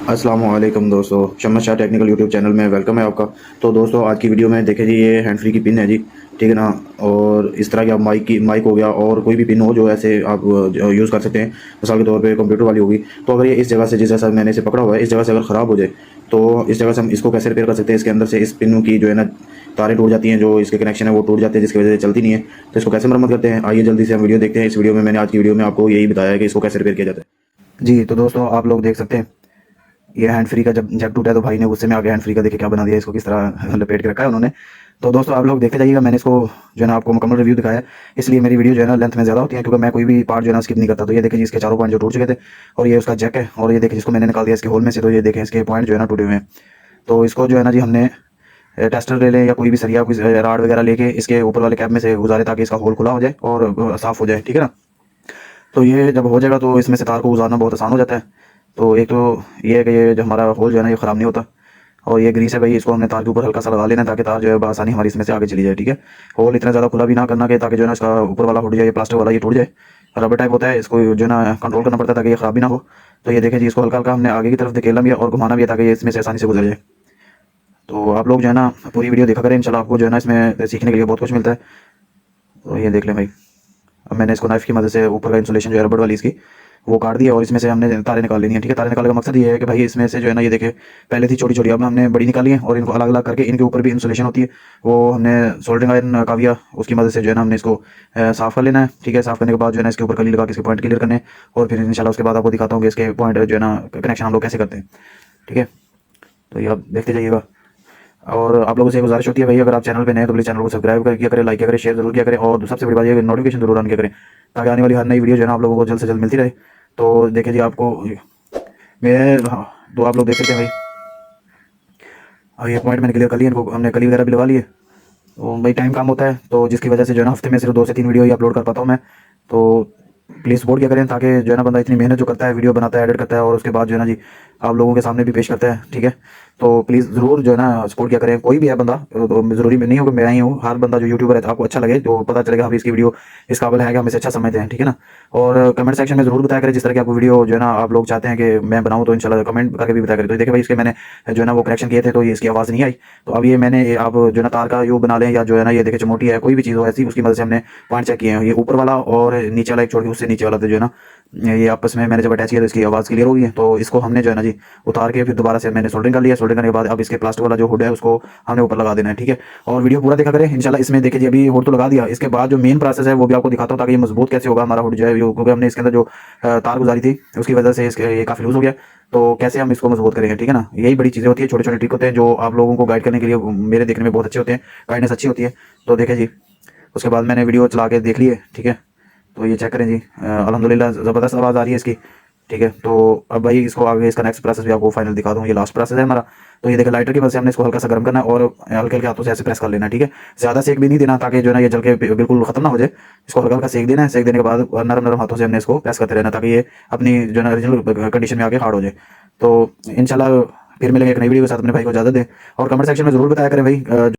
अस्सलाम वालेकुम दोस्तों, Shams Shah technical YouTube channel में वेलकम है आपका। तो दोस्तों आज की वीडियो में देखें जी, ये हैंड फ्री की पिन है जी, ठीक है ना। और इस तरह की आप माइक हो गया और कोई भी पिन हो जो ऐसे आप यूज़ कर सकते हैं। मिसाल के तौर पे कंप्यूटर वाली होगी, तो अगर ये इस जगह से, जिस जैसा मैंने इसे पकड़ा हुआ है, इस जगह से अगर ख़राब हो जाए तो इस जगह से हम इसको कैसे रिपेयर कर सकते हैं। इसके अंदर से इस पिन की जो है ना तारें टूट जाती हैं, जो इसके कनेक्शन है वो टूट जाते हैं, जिसकी वजह से चलती नहीं है। तो इसको कैसे मरम्मत करते हैं, आइए जल्दी से हम वीडियो देखते हैं। इस वीडियो में मैंने आज की वीडियो में आपको यही बताया है कि इसको कैसे रिपेयर किया जाता है जी। तो दोस्तों आप लोग देख सकते हैं, ये हैंड फ्री का जब जब टूटा है तो भाई ने गुस्से में आगे हैंड फ्री का देखे क्या बना दिया, इसको किस तरह लपेट के रखा है उन्होंने। तो दोस्तों आप लोग देखते जाइएगा, मैंने इसको जो है ना आपको मुकम्मल रिव्यू दिखाया है, इसलिए मेरी वीडियो जो है ना लेंथ में ज़्यादा होती है, क्योंकि मैं कोई भी पार्ट जो है ना स्किप नहीं करता। तो ये देखिए जी, इसके चारों पॉइंट जो टूट चुके थे, और ये उसका जैक है, और ये देखिए जिसको मैंने निकाल दिया इसके होल में से, तो ये देखें इसके पॉइंट जो है ना टूटे हुए हैं। तो इसको जो है ना जी हमने टेस्टर ले लें या कोई भी सरिया कोई राड वगैरह लेके इसके ऊपर वाले कैप में से गुजारे, ताकि इसका होल खुला हो जाए और साफ़ हो जाए, ठीक है ना। तो ये जब हो जाएगा तो इसमें से तार को गुजारना बहुत आसान हो जाता है। तो एक तो ये है कि ये जो हमारा होल जो है ना ये ख़राब नहीं होता। और ये ग्रीस है भाई, इसको हमने तार के ऊपर हल्का सा लगा लेना है, ताकि तार जो है आसानी हमारी इसमें से आगे चली जाए, ठीक है। होल इतना ज़्यादा खुला भी ना करना कि ताकि जो है ना इसका ऊपर वाला टूट जाए, प्लास्टिक वाला ये टूट जाए। रबर टाइप होता है, इसको जो है ना कंट्रोल करना पड़ता है ताकि ये ख़राब भी ना हो। तो ये देखें जी, इसको हल्का हल्का हमने आगे की तरफ धकेलना भी है और घुमाना भी है, ताकि ये इसमें से आसानी से गुजर जाए। तो आप लोग जो है ना पूरी वीडियो देखा करें, इंशाल्लाह आपको जो है ना इसमें सीखने के लिए बहुत कुछ मिलता है। तो ये देख लें भाई, अब मैंने इसको नाइफ की मदद से ऊपर का इंसुलेशन जो है रबड़ वाली इसकी वो काट दिया, और इसमें से हमने तारें निकाल लेनी है, ठीक है। तारें निकालने का मकसद ये है कि भाई इसमें से जो है ना ये देखे पहले थी छोटी छोटी, अब हमने बड़ी निकाली है, और इनको अलग अलग करके इनके ऊपर भी इंसुलेशन होती है, वो हमने सोल्डरिंग आयरन काविया उसकी मदद से जो है ना हमने इसको साफ़ कर लेना है, ठीक है। साफ़ करने के बाद जो है ना इसके ऊपर कली लगा के इसके पॉइंट क्लियर करने हैं, और फिर इंशाल्लाह उसके बाद आपको दिखाता हूँ कि इसके पॉइंट जो है ना कनेक्शन हम लोग कैसे करते हैं, ठीक है। तो ये आप देखते जाइएगा, और आप लोगों से गुजारिश होती है भाई, अगर आप चैनल पे नए तो प्लीज़ चैनल को सब्सक्राइब किया करें, लाइक किया करें, शेयर जरूर किया करें, और सबसे बड़ी बात ये नोटिफिकेशन जरूर ऑन किया करें, ताकि आने वाली हर नई वीडियो जो है ना आप लोगों को जल्द से जल्द मिलती रहे। तो देखिए जी आपको मैं हाँ, तो आप लोग देख सकते हैं भाई, और ये पॉइंट मैंने क्लियर कर लिए, इनको हमने कली वगैरह भी लगा लिए। तो भाई टाइम काम होता है, तो जिसकी वजह से जो है ना हफ्ते में सिर्फ 2 से 3 वीडियो ही अपलोड कर पाता हूँ मैं। तो प्लीज़ सपोर्ट किया करें, ताकि जो है ना बंदा इतनी मेहनत जो करता है, वीडियो बनाता है, एडिट करता है, और उसके बाद जो है ना जी आप लोगों के सामने भी पेश करता है, ठीक है। तो प्लीज़ ज़रूर जो है ना सपोर्ट किया करें, कोई भी है बंदा, तो ज़रूरी नहीं हो कि मैं ही हूँ, हर बंदा जो यूट्यूबर है आपको अच्छा लगे, तो पता चलेगा हाँ इसकी वीडियो इस काबिल है कि हम इसे अच्छा समझते हैं, ठीक है ना। और कमेंट सेक्शन में ज़रूर बताया करें जिस तरह की आपको वीडियो जो है ना आप लोग चाहते हैं कि मैं बनाऊँ, तो इंशाल्लाह कमेंट करके भी बताया करें। तो देखिए भाई, इसके मैंने जो है ना वो करेक्शन किए थे, तो ये इसकी आवाज़ नहीं आई। तो अब ये मैंने आप जो है ना तार का यू बना लें, या जो है ना ये देखिए चमोटी है, कोई भी चीज़ हो ऐसी, उसकी मदद से हमने पॉइंट चेक किए हैं। ये ऊपर वाला और नीचे वाला एक छोड़ के उससे नीचे वाला, तो जो है ना ये आपस में मैंने जब अटैच किया तो इसकी आवाज़ क्लियर हो गई है। तो इसको हमने जो है ना जी उतार के फिर दोबारा से मैंने सोल्डरिंग कर लिया। सोल्डरिंग करने के बाद अब इसके प्लास्टिक वाला जो हुड है उसको हमने ऊपर लगा देना है, ठीक है। और वीडियो पूरा देखा करें इंशाल्लाह। इसमें देखिए जी अभी हुड तो लगा दिया, इसके बाद जो मेन प्रोसेस है वो भी आपको दिखाता हूँ, ताकि ये मजबूत कैसे होगा हमारा हुड जो है, क्योंकि हमने इसके अंदर जो तार गुजारी थी उसकी वजह से इसके ये काफ़ी लूज हो गया। तो कैसे हम इसको मजबूत करेंगे, ठीक है ना। यही बड़ी चीज़ें होती है, छोटे छोटे ट्रिक होते हैं जो आप लोगों को गाइड करने के लिए मेरे देखने में बहुत अच्छे होते हैं, गाइडेंस अच्छी होती है। तो देखें जी, उसके बाद मैंने वीडियो चला के देख ली है, ठीक है। तो ये चेक करें जी, अल्हम्दुलिल्लाह ज़बरदस्त आवाज़ आ रही है इसकी, ठीक है। तो अब भाई इसको आगे इसका नेक्स्ट प्रोसेस भी आपको फाइनल दिखा दूँ, ये लास्ट प्रोसेस है हमारा। तो ये देखिए लाइटर की वजह से हमने इसको हल्का सा गर्म करना है, और हल्के हल्के हाथों से ऐसे प्रेस कर लेना है, ठीक है। ज़्यादा सेक भी नहीं देना, ताकि जो है ना ये जल के बिल्कुल खत्म ना हो जाए। इसको हल्का हल्का सेक देना है, सेक देने के बाद नरम नरम हाथों से हमने इसको प्रेस करते रहना, ताकि ये अपनी जो है ना ओरिजिनल कंडीशन में आके हार्ड हो जाए। तो इंशाल्लाह फिर मिलेंगे एक नई वीडियो के साथ। अपने भाई को इजाज़त दें, और कमेंट सेक्शन में ज़रूर बताया करें भाई